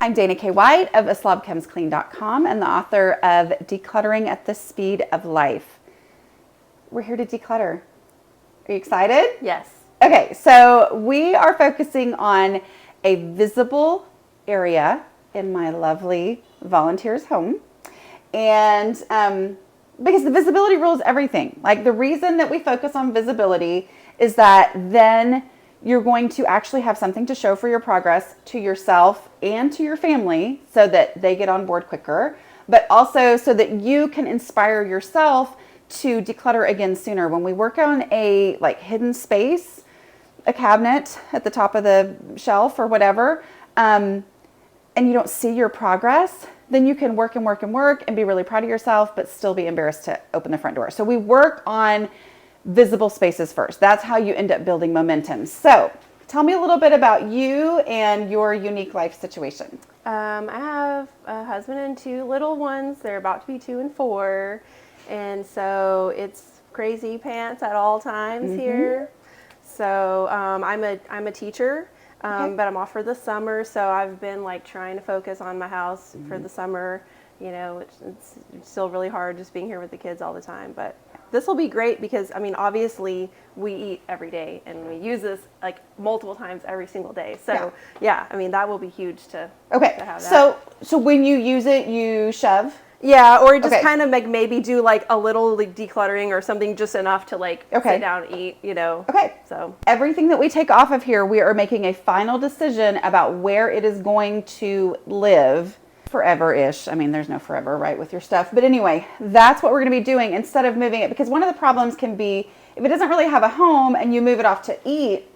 I'm Dana K. White of aslobcomesclean.com and the author of Decluttering at the Speed of Life. We're here to declutter. Are you excited? Yes. Okay, so we are focusing on a visible area in my lovely volunteer's home. And because the visibility rules everything. Like, the reason that we focus on visibility is that then you're going to actually have something to show for your progress to yourself and to your family so that they get on board quicker, but also so that you can inspire yourself to declutter again sooner. When we work on a hidden space, a cabinet at the top of the shelf or whatever, and you don't see your progress, then you can work and work and work and be really proud of yourself, but still be embarrassed to open the front door. So we work on visible spaces first. That's how you end up building momentum. So tell me a little bit about you and your unique life situation. I have a husband and two little ones. They're about to be 2 and 4. And so it's crazy pants at all times here. So I'm a teacher, but I'm off for the summer. So I've been trying to focus on my house for the summer. You know, it's still really hard just being here with the kids all the time, but this will be great because, I mean, obviously we eat every day and we use this multiple times every single day. So yeah, I mean, that will be huge to have that. So when you use it, you shove? Yeah, or just kind of maybe do a little decluttering or something, just enough to sit down and eat, you know. Okay. So everything that we take off of here, we are making a final decision about where it is going to live forever-ish. I mean, there's no forever, right, with your stuff. But anyway, that's what we're going to be doing instead of moving it. Because one of the problems can be, if it doesn't really have a home and you move it off to eat,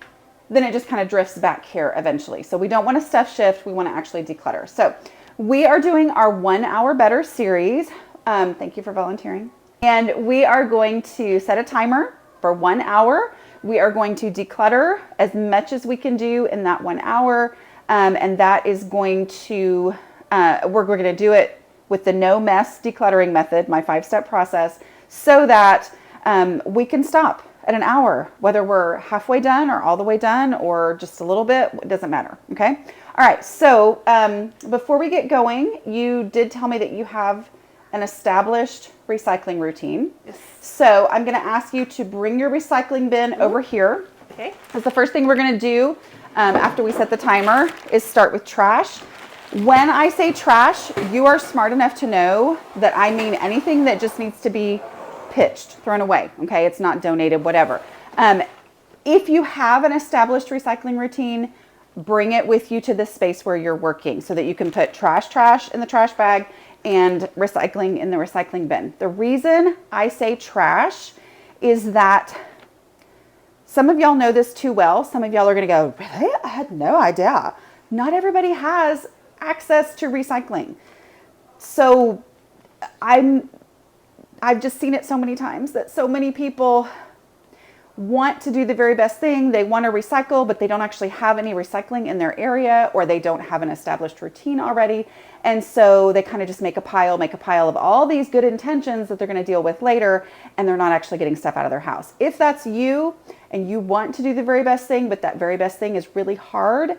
then it just kind of drifts back here eventually. So we don't want to stuff shift. We want to actually declutter. So we are doing our 1 Hour Better series. Thank you for volunteering. And we are going to set a timer for 1 hour. We are going to declutter as much as we can do in that 1 hour. And that is going to... we're going to do it with the no mess decluttering method, my 5-step process, so that we can stop at an hour, whether we're halfway done or all the way done or just a little bit, it doesn't matter. Okay. All right. So before we get going, you did tell me that you have an established recycling routine. Yes. So I'm going to ask you to bring your recycling bin over here. Okay. Because the first thing we're going to do after we set the timer is start with trash. When I say trash, you are smart enough to know that I mean anything that just needs to be pitched, thrown away, okay? It's not donated, whatever. If you have an established recycling routine, bring it with you to the space where you're working so that you can put trash in the trash bag and recycling in the recycling bin. The reason I say trash is that some of y'all know this too well. Some of y'all are gonna go, really? I had no idea. Not everybody has access to recycling. So I've just seen it so many times that so many people want to do the very best thing. They want to recycle, but they don't actually have any recycling in their area, or they don't have an established routine already. And so they kind of just make a pile of all these good intentions that they're going to deal with later, and they're not actually getting stuff out of their house. If that's you and you want to do the very best thing, but that very best thing is really hard,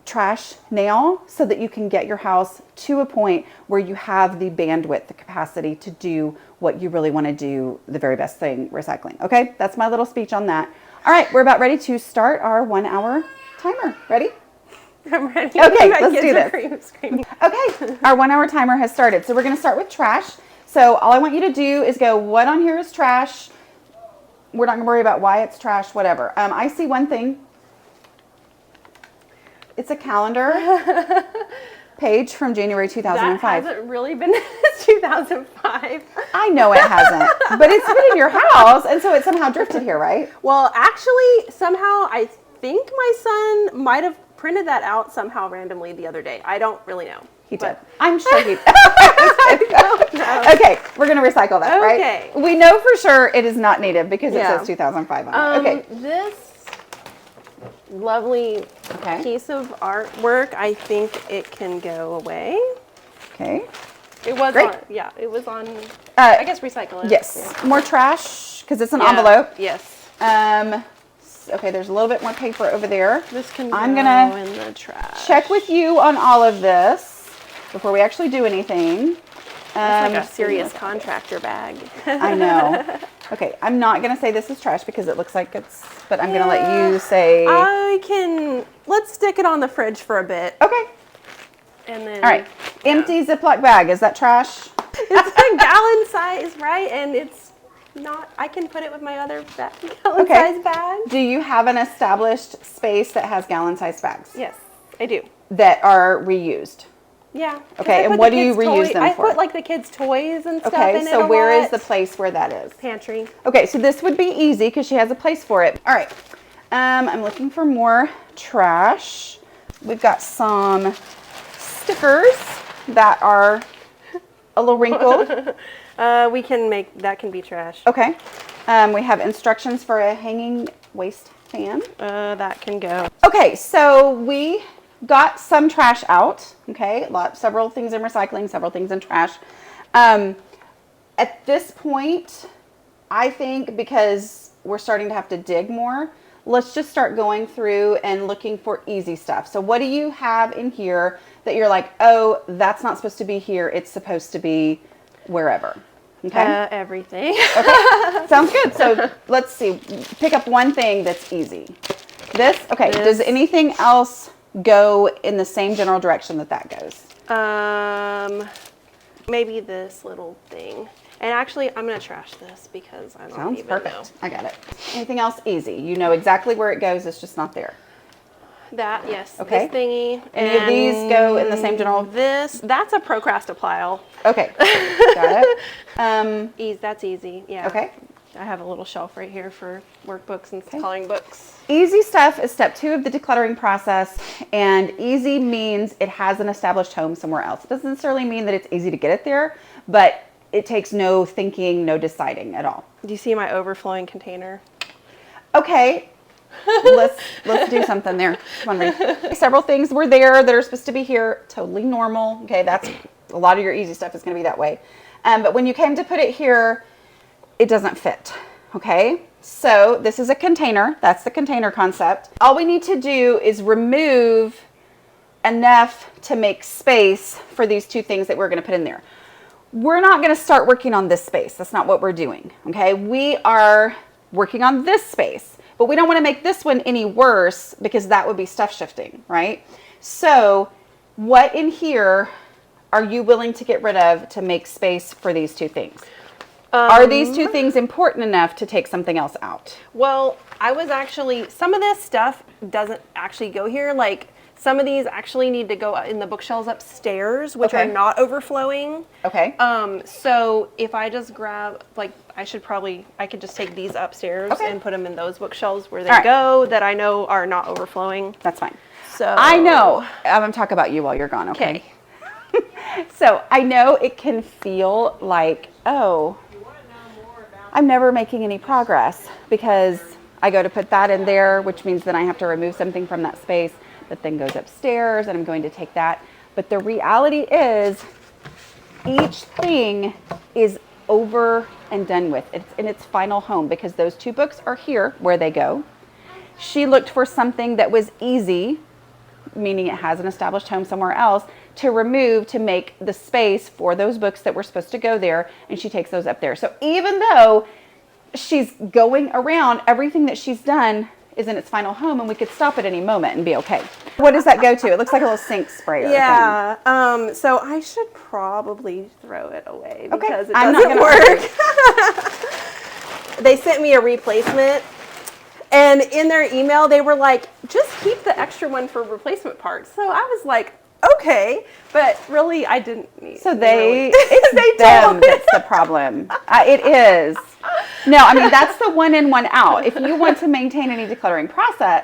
trash now so that you can get your house to a point where you have the bandwidth, the capacity to do what you really want to do, the very best thing, recycling. Okay, that's my little speech on that. All right, we're about ready to start our 1 hour timer. Ready? I'm ready. Okay, let's do this. Okay, our 1 hour timer has started. So we're going to start with trash. So all I want you to do is go, what on here is trash? We're not going to worry about why it's trash, whatever. I see one thing. It's a calendar page from January 2005. That hasn't really been 2005. I know it hasn't, but it's been in your house, and so it somehow drifted here, right? Well, actually, somehow I think my son might have printed that out somehow randomly the other day. I don't really know. He did. I'm sure he did. Okay, we're going to recycle that, right? Okay. We know for sure it is not native because it says 2005 on it. Okay. This lovely piece of artwork, I think it can go away. Okay. It was Great. on, it was on, I guess recycle it. Yes. Yeah. More trash because it's an envelope. Yes. this. Okay, there's a little bit more paper over there. This can I'm go gonna in the trash. check with you on all of this before we actually do anything. That's like a serious contractor bag. I know. Okay, I'm not gonna say this is trash because it looks like it's, but I'm gonna let you say. Let's stick it on the fridge for a bit. Okay. And then. All right. Empty Ziploc bag. Is that trash? It's a gallon size, right? And it's not, I can put it with my other gallon size bag. Do you have an established space that has gallon size bags? Yes, I do. That are reused? Yeah. Okay, and what do you reuse them for? I put like the kids' toys and stuff in it. Okay, so where is the place where that is? Pantry. Okay, so this would be easy because she has a place for it. All right, I'm looking for more trash. We've got some stickers that are a little wrinkled. That can be trash. Okay, we have instructions for a hanging waist fan. That can go. Okay, so we got some trash out. Okay, several things in recycling, several things in trash. At this point, I think because we're starting to have to dig more, let's just start going through and looking for easy stuff. So what do you have in here that you're like, oh, that's not supposed to be here, it's supposed to be wherever? Okay. Everything. Okay, sounds good. So let's see, pick up one thing that's easy. This, okay, does anything else go in the same general direction that goes? Maybe this little thing. And actually, I'm going to trash this because I don't even know. I got it. Anything else easy? You know exactly where it goes, it's just not there. That, yes. Okay. This thingy. Any of these go in the same general? That's a procrastipile. Okay, got it. That's easy, yeah. Okay. I have a little shelf right here for workbooks and coloring books. Easy stuff is step 2 of the decluttering process, and easy means it has an established home somewhere else. It doesn't necessarily mean that it's easy to get it there, but it takes no thinking, no deciding at all. Do you see my overflowing container? Okay, let's do something there. Come on, Reed. Several things were there that are supposed to be here. Totally normal. Okay, that's a lot of your easy stuff is going to be that way. But when you came to put it here, it doesn't fit. Okay, so this is a container. That's the container concept. All we need to do is remove enough to make space for these two things that we're going to put in there. We're not going to start working on this space. That's not what we're doing. Okay, we are working on this space, but we don't want to make this one any worse because that would be stuff shifting, right? So what in here are you willing to get rid of to make space for these two things? Are these two things important enough to take something else out? Well, some of this stuff doesn't actually go here. Like some of these actually need to go in the bookshelves upstairs, which are not overflowing. Okay. So if I just grab, like, I could just take these upstairs and put them in those bookshelves where they go that I know are not overflowing. That's fine. So I know. I'm going to talk about you while you're gone, okay? So I know it can feel like, oh, I'm never making any progress because I go to put that in there, which means then I have to remove something from that space that then goes upstairs and I'm going to take that. But the reality is each thing is over and done with. It's in its final home because those two books are here where they go. She looked for something that was easy, meaning it has an established home somewhere else, to remove to make the space for those books that were supposed to go there, and she takes those up there. So even though she's going around, everything that she's done is in its final home, and we could stop at any moment and be okay. What does that go to? It looks like a little sink sprayer. Yeah. So I should probably throw it away because it I'm doesn't not work. They sent me a replacement. And in their email, they were like, just keep the extra one for replacement parts. So I was like, okay, but really I didn't need it. So it's them that's the problem. It is. No, I mean, that's the one in, one out. If you want to maintain any decluttering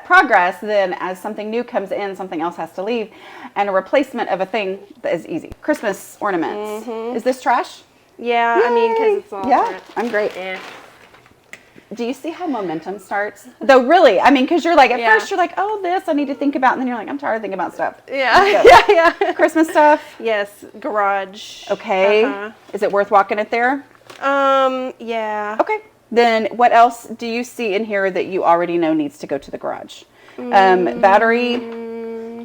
progress, then as something new comes in, something else has to leave. And a replacement of a thing that is easy. Christmas ornaments. Is this trash? Yeah, yay. I mean, because it's all different. I'm great. Do you see how momentum starts? Though really, I mean, because you're like, at first you're like, oh, this I need to think about. And then you're like, I'm tired of thinking about stuff. Yeah. Christmas stuff? Yes, garage. Okay. Is it worth walking it there? Yeah. Okay. Then what else do you see in here that you already know needs to go to the garage? Battery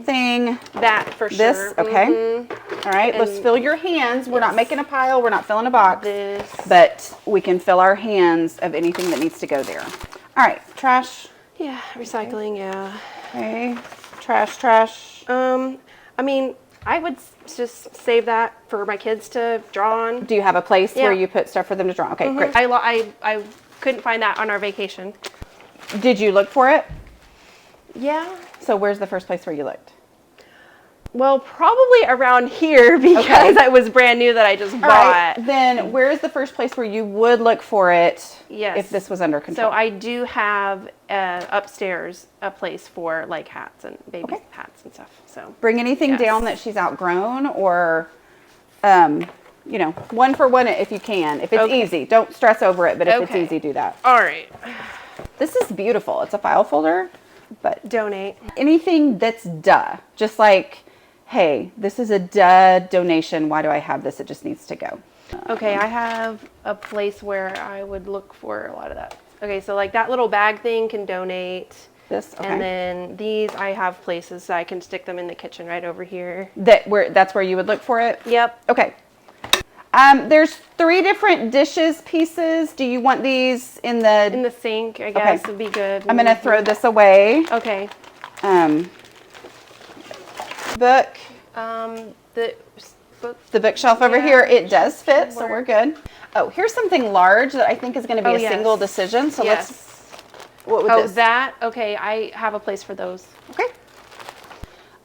thing. That for This, sure. okay. All right, let's fill your hands. We're not making a pile. We're not filling a box. This. But we can fill our hands of anything that needs to go there. All right, trash. Yeah, recycling, yeah. Okay, trash. I mean, I would just save that for my kids to draw on. Do you have a place Yeah. where you put stuff for them to draw? Okay, great. I couldn't find that on our vacation. Did you look for it? Yeah. So where's the first place where you looked? Well, probably around here because it was brand new that I just bought. All right, then where is the first place where you would look for it Yes. if this was under control? So I do have upstairs a place for like hats and baby hats and stuff. So Bring anything Yes. down that she's outgrown or, you know, one for one if you can. If it's Okay. easy, don't stress over it, but if it's Okay. easy, do that. all right, This is beautiful. It's a file folder, but donate. anything that's duh, just like, hey, this is a duh donation. Why do I have this? It just needs to go. Okay, I have a place where I would look for a lot of that. Okay, so like that little bag thing can donate. This, okay. And then these, I have places so I can stick them in the kitchen right over here. That's where you would look for it? Yep. Okay. There's 3 different dishes pieces. Do you want these in the sink, I guess, would be good. I'm going to throw this away. Okay. Book. The book. The bookshelf over Yeah. here, it does fit, so Work. we're good. Oh, here's something large that I think is going to be a yes. single decision. So Yes. what would Oh, this? that? Okay, I have a place for those. Okay.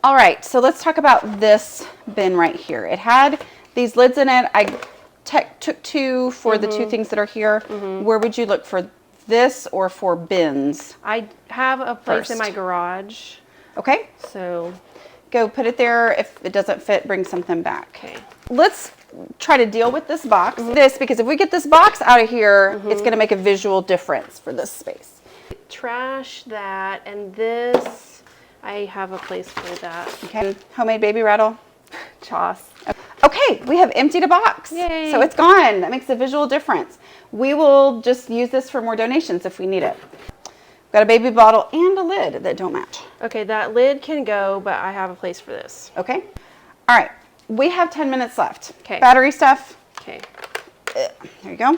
All right, so let's talk about this bin right here. It had these lids in it. I took 2 for the 2 things that are here. Where would you look for this or for bins? I have a place in First. my garage, Okay, so go put it there. If it doesn't fit, bring something back. okay. Let's try to deal with this box. Because if we get this box out of here, it's going to make a visual difference for this space. Trash that, and this, I have a place for that. Okay, homemade baby rattle. Choss. Okay, we have emptied a box. Yay. So it's gone. That makes a visual difference. We will just use this for more donations if we need it. Got a baby bottle and a lid that don't match. Okay, that lid can go, but I have a place for this. Okay. All right. We have 10 minutes left. Okay. Battery stuff. Okay. There you go.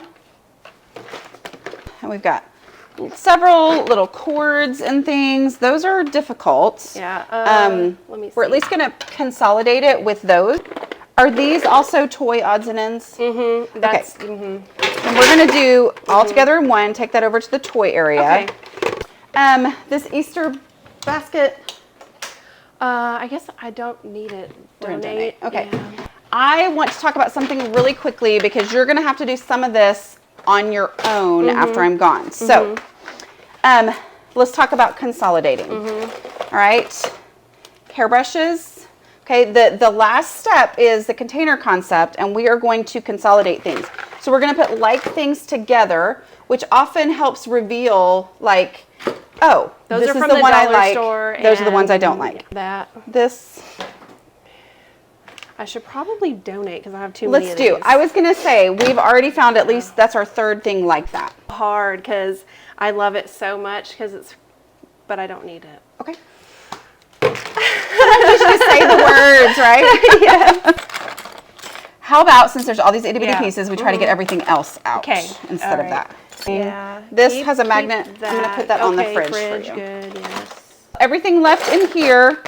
And we've got several little cords and things. Those are difficult. Yeah. Let me see. We're at least going to consolidate it with those. Are these also toy odds and ends? Mm-hmm. That's, And we're going to do all together in one. Take that over to the toy area. Okay. This Easter basket. I guess I don't need it. We're gonna Donate. donate. Okay. Yeah. I want to talk about something really quickly because you're going to have to do some of this on your own after I'm gone. So, let's talk about consolidating. All right. Hairbrushes. Okay, the last step is the container concept, and we are going to consolidate things. So we're going to put like things together, which often helps reveal, like, oh, Those this are is from the the one I dollar like. store. Those are the ones I don't and like. That. This. I should probably donate because I have too many Let's of do. these. I was going to say, we've already found at least, that's our 3rd thing like that. Hard because I love it so much but I don't need it. Okay. Sometimes you should say the words, right? Yeah. How about, since there's all these itty bitty Yeah. pieces, we try to get everything else out Okay. instead of All that. Yeah. This Keep- has a keep magnet. I'm going to put that on the fridge for you. Good. Yes. Everything left in here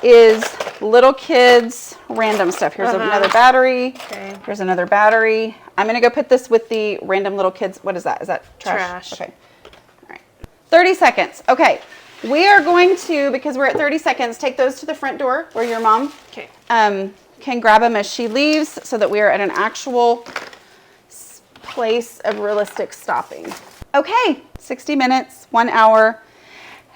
is little kids random stuff. Here's another battery. Okay. Here's another battery. I'm going to go put this with the random little kids. What is that? Is that trash? Trash. Okay. All right. 30 seconds. Okay. We are going to, because we're at 30 seconds, take those to the front door where your mom Okay. can grab them as she leaves so that we are at an actual place of realistic stopping. Okay. 60 minutes, 1 hour,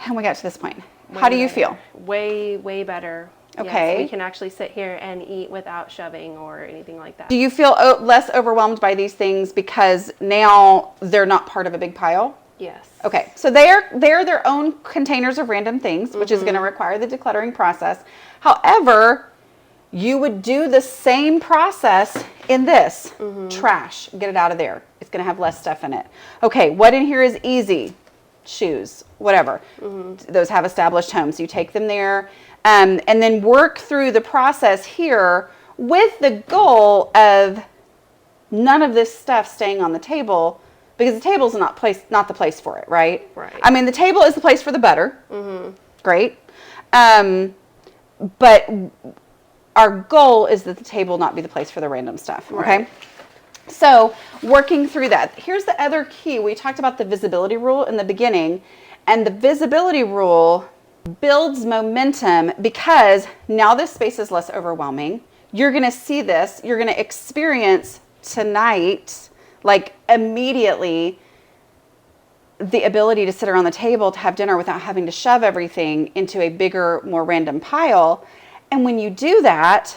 and we got to this point. How do you feel? Way better. Okay. Yes, we can actually sit here and eat without shoving or anything like that. Do you feel less overwhelmed by these things because now they're not part of a big pile? Yes. Okay, so they're their own containers of random things, which is going to require the decluttering process. However, You would do the same process in this. Trash, get it out of there. It's going to have less stuff in it. Okay, what in here is easy? Shoes, whatever. Those have established homes. You take them there and then work through the process here with the goal of none of this stuff staying on the table, because the table's not the place for it, right? Right. I mean, the table is the place for the butter. Great. But our goal is that the table not be the place for the random stuff, okay? Right. So working through that. Here's the other key. We talked about the visibility rule in the beginning, and the visibility rule builds momentum because now this space is less overwhelming. You're going to see this. You're going to experience tonight, like immediately, the ability to sit around the table to have dinner without having to shove everything into a bigger, more random pile. And when you do that,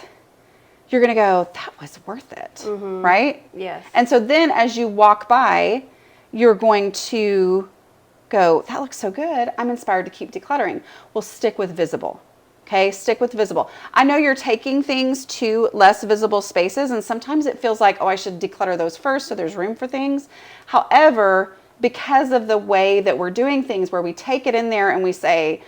you're going to go, that was worth it, right? Yes. And so then as you walk by, you're going to go, that looks so good. I'm inspired to keep decluttering. Well, stick with visible. Okay, stick with visible. I know you're taking things to less visible spaces, and sometimes it feels like, oh, I should declutter those first so there's room for things. However, because of the way that we're doing things, where we take it in there and we say,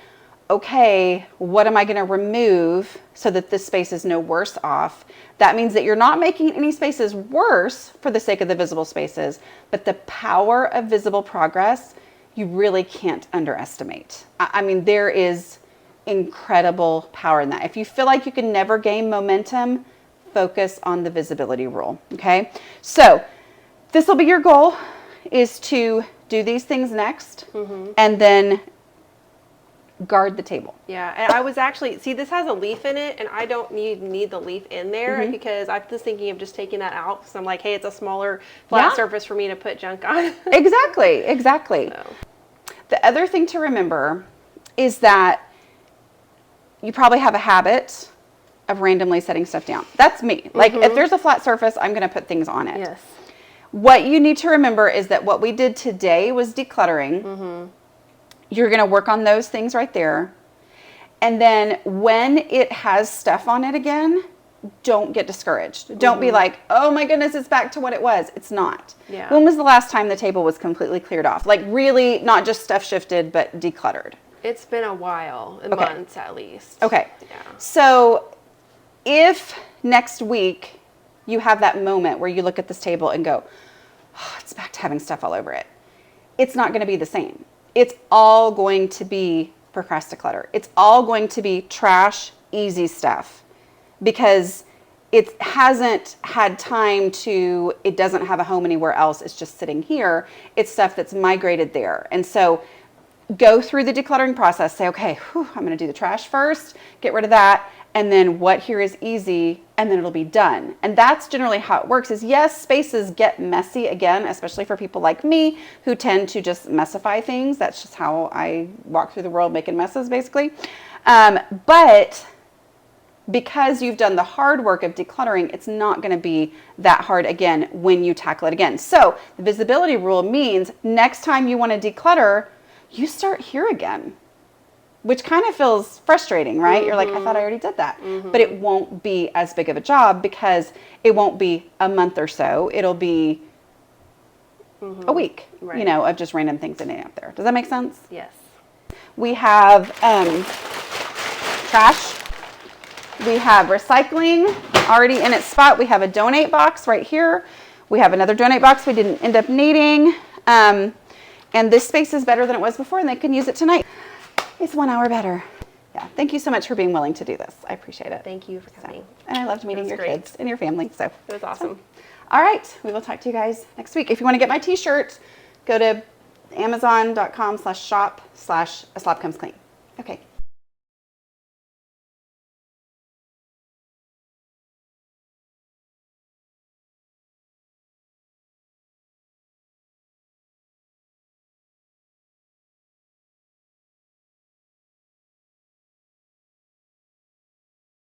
okay, what am I going to remove so that this space is no worse off? That means that you're not making any spaces worse for the sake of the visible spaces, but the power of visible progress, you really can't underestimate. I mean, there is incredible power in that. If you feel like you can never gain momentum, focus on the visibility rule, okay? So this will be your goal, is to do these things next and then guard the table. Yeah, and I was actually, see, this has a leaf in it, and I don't need the leaf in there because I was thinking of just taking that out because I'm like, hey, it's a smaller flat surface for me to put junk on. Exactly. So. The other thing to remember is that you probably have a habit of randomly setting stuff down. That's me. Like if there's a flat surface, I'm going to put things on it. Yes. What you need to remember is that what we did today was decluttering. You're going to work on those things right there. And then when it has stuff on it again, don't get discouraged. Don't be like, oh my goodness, it's back to what it was. It's not. Yeah. When was the last time the table was completely cleared off? Like really not just stuff shifted, but decluttered. It's been a while, months at least. Okay. Yeah. So if next week you have that moment where you look at this table and go, oh, it's back to having stuff all over it, it's not going to be the same. It's all going to be procrasticlutter. It's all going to be trash, easy stuff because it hasn't had time to, it doesn't have a home anywhere else. It's just sitting here. It's stuff that's migrated there. And so go through the decluttering process. Say, okay, I'm going to do the trash first, get rid of that. And then what here is easy, and then it'll be done. And that's generally how it works is, yes, spaces get messy again, especially for people like me who tend to just messify things. That's just how I walk through the world making messes, basically. But because you've done the hard work of decluttering, it's not going to be that hard again when you tackle it again. So the visibility rule means next time you want to declutter, you start here again. Which kind of feels frustrating, right? You're like, I thought I already did that. But it won't be as big of a job because it won't be a month or so. It'll be a week, of just random things in and out there. Does that make sense? Yes. We have trash. We have recycling already in its spot. We have a donate box right here. We have another donate box we didn't end up needing. And this space is better than it was before, and they can use it tonight. It's 1 hour better. Yeah. Thank you so much for being willing to do this. I appreciate it. Tk you for coming. And I loved meeting your kids and your family. So it was awesome. All right. We will talk to you guys next week. If you want to get my t-shirt, go to amazon.com/shop/a slob comes clean. Okay.